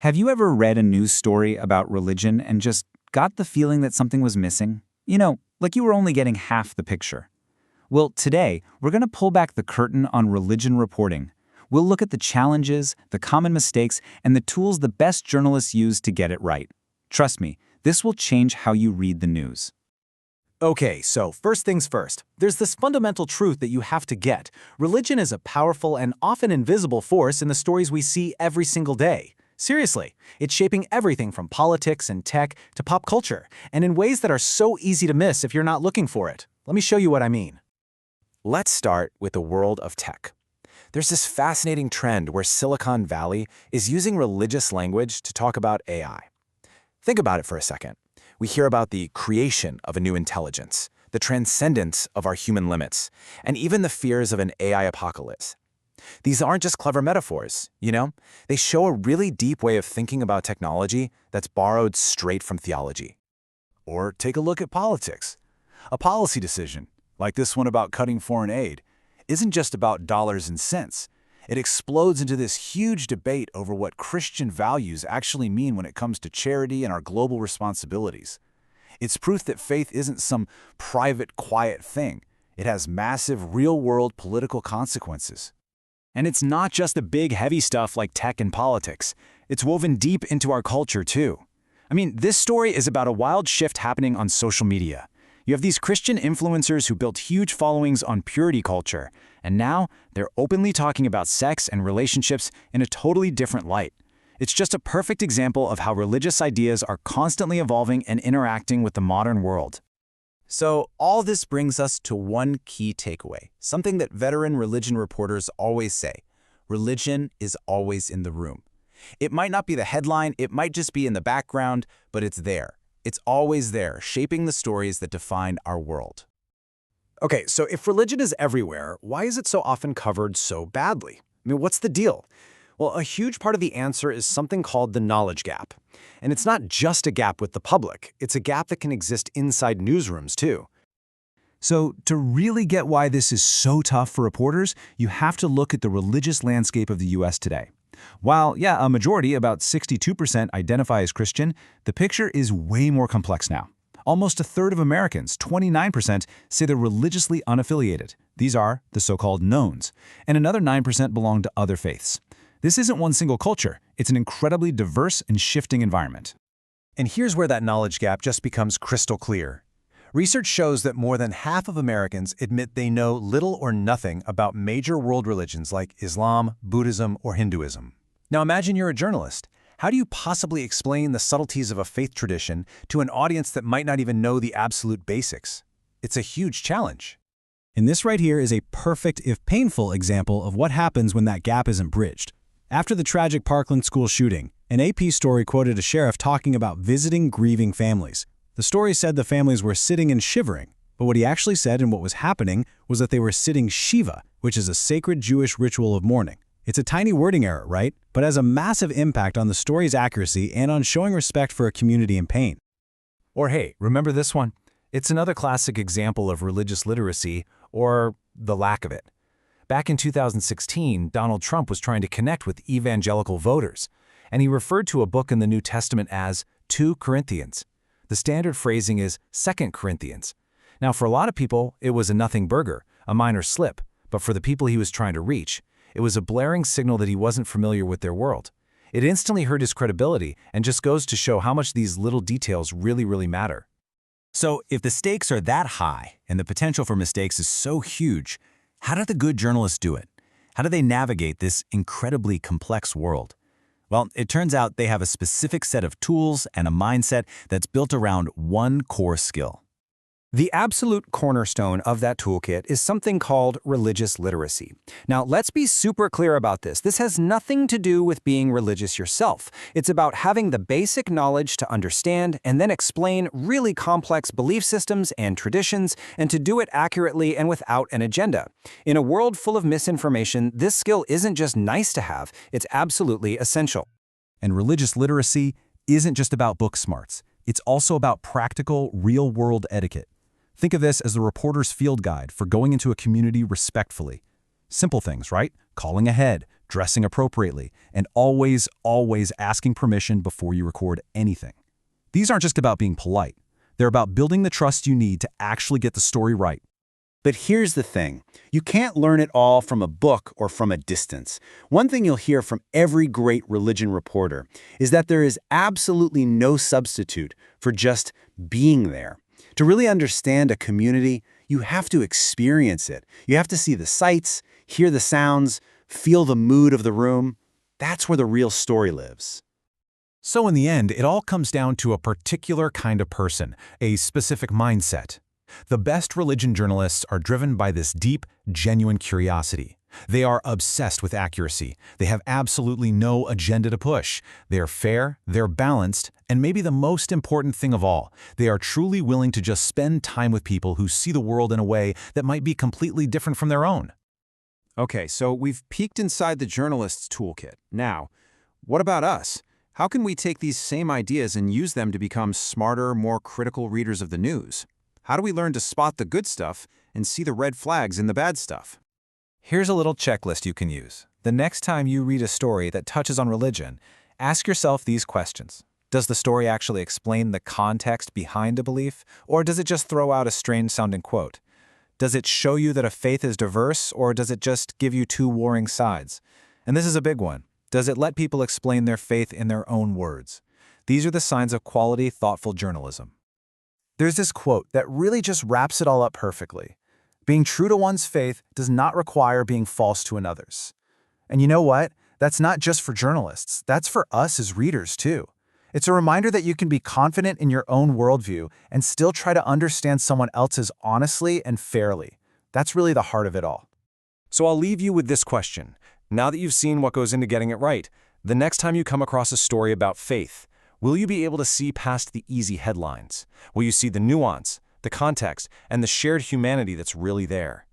Have you ever read a news story about religion and just got the feeling that something was missing? Like you were only getting half the picture. Well, today, we're going to pull back the curtain on religion reporting. We'll look at the challenges, the common mistakes, and the tools the best journalists use to get it right. Trust me, this will change how you read the news. Okay, so first things first. There's this fundamental truth that you have to get. Religion is a powerful and often invisible force in the stories we see every single day. Seriously, it's shaping everything from politics and tech to pop culture, and in ways that are so easy to miss if you're not looking for it. Let me show you what I mean. Let's start with the world of tech. There's this fascinating trend where Silicon Valley is using religious language to talk about AI. Think about it for a second. We hear about the creation of a new intelligence, the transcendence of our human limits, and even the fears of an AI apocalypse. These aren't just clever metaphors, They show a really deep way of thinking about technology that's borrowed straight from theology. Or take a look at politics. A policy decision, like this one about cutting foreign aid, isn't just about dollars and cents. It explodes into this huge debate over what Christian values actually mean when it comes to charity and our global responsibilities. It's proof that faith isn't some private, quiet thing. It has massive, real-world political consequences. And it's not just the big, heavy stuff like tech and politics. It's woven deep into our culture, too. This story is about a wild shift happening on social media. You have these Christian influencers who built huge followings on purity culture, and now they're openly talking about sex and relationships in a totally different light. It's just a perfect example of how religious ideas are constantly evolving and interacting with the modern world. So all this brings us to one key takeaway, something that veteran religion reporters always say. Religion is always in the room. It might not be the headline, it might just be in the background, but it's there. It's always there, shaping the stories that define our world. Okay, so if religion is everywhere, why is it so often covered so badly? What's the deal? Well, a huge part of the answer is something called the knowledge gap. And it's not just a gap with the public, it's a gap that can exist inside newsrooms too. So to really get why this is so tough for reporters, you have to look at the religious landscape of the US today. While, a majority, about 62%, identify as Christian, the picture is way more complex now. Almost a third of Americans, 29%, say they're religiously unaffiliated. These are the so-called knowns. And another 9% belong to other faiths. This isn't one single culture. It's an incredibly diverse and shifting environment. And here's where that knowledge gap just becomes crystal clear. Research shows that more than half of Americans admit they know little or nothing about major world religions like Islam, Buddhism, or Hinduism. Now imagine you're a journalist. How do you possibly explain the subtleties of a faith tradition to an audience that might not even know the absolute basics? It's a huge challenge. And this right here is a perfect, if painful, example of what happens when that gap isn't bridged. After the tragic Parkland school shooting, an AP story quoted a sheriff talking about visiting grieving families. The story said the families were sitting and shivering, but what he actually said and what was happening was that they were sitting Shiva, which is a sacred Jewish ritual of mourning. It's a tiny wording error, right? But has a massive impact on the story's accuracy and on showing respect for a community in pain. Or hey, remember this one? It's another classic example of religious literacy, or the lack of it. Back in 2016, Donald Trump was trying to connect with evangelical voters, and he referred to a book in the New Testament as 2 Corinthians. The standard phrasing is 2 Corinthians. Now, for a lot of people, it was a nothing burger, a minor slip, but for the people he was trying to reach, it was a blaring signal that he wasn't familiar with their world. It instantly hurt his credibility and just goes to show how much these little details really matter. So, if the stakes are that high and the potential for mistakes is so huge, how do the good journalists do it? How do they navigate this incredibly complex world? Well, it turns out they have a specific set of tools and a mindset that's built around one core skill. The absolute cornerstone of that toolkit is something called religious literacy. Now, let's be super clear about this. This has nothing to do with being religious yourself. It's about having the basic knowledge to understand and then explain really complex belief systems and traditions, and to do it accurately and without an agenda. In a world full of misinformation, this skill isn't just nice to have, it's absolutely essential. And religious literacy isn't just about book smarts. It's also about practical, real-world etiquette. Think of this as the reporter's field guide for going into a community respectfully. Simple things, right? Calling ahead, dressing appropriately, and always asking permission before you record anything. These aren't just about being polite. They're about building the trust you need to actually get the story right. But here's the thing. You can't learn it all from a book or from a distance. One thing you'll hear from every great religion reporter is that there is absolutely no substitute for just being there. To really understand a community, you have to experience it. You have to see the sights, hear the sounds, feel the mood of the room. That's where the real story lives. So in the end, it all comes down to a particular kind of person, a specific mindset. The best religion journalists are driven by this deep, genuine curiosity. They are obsessed with accuracy. They have absolutely no agenda to push. They are fair, they're balanced, and maybe the most important thing of all, they are truly willing to just spend time with people who see the world in a way that might be completely different from their own. Okay, so we've peeked inside the journalist's toolkit. Now, what about us? How can we take these same ideas and use them to become smarter, more critical readers of the news? How do we learn to spot the good stuff and see the red flags in the bad stuff? Here's a little checklist you can use. The next time you read a story that touches on religion, ask yourself these questions. Does the story actually explain the context behind a belief, or does it just throw out a strange-sounding quote? Does it show you that a faith is diverse, or does it just give you two warring sides? And this is a big one. Does it let people explain their faith in their own words? These are the signs of quality, thoughtful journalism. There's this quote that really just wraps it all up perfectly. Being true to one's faith does not require being false to another's. And you know what? That's not just for journalists. That's for us as readers, too. It's a reminder that you can be confident in your own worldview and still try to understand someone else's honestly and fairly. That's really the heart of it all. So I'll leave you with this question. Now that you've seen what goes into getting it right, the next time you come across a story about faith, will you be able to see past the easy headlines? Will you see the nuance, the context, and the shared humanity that's really there?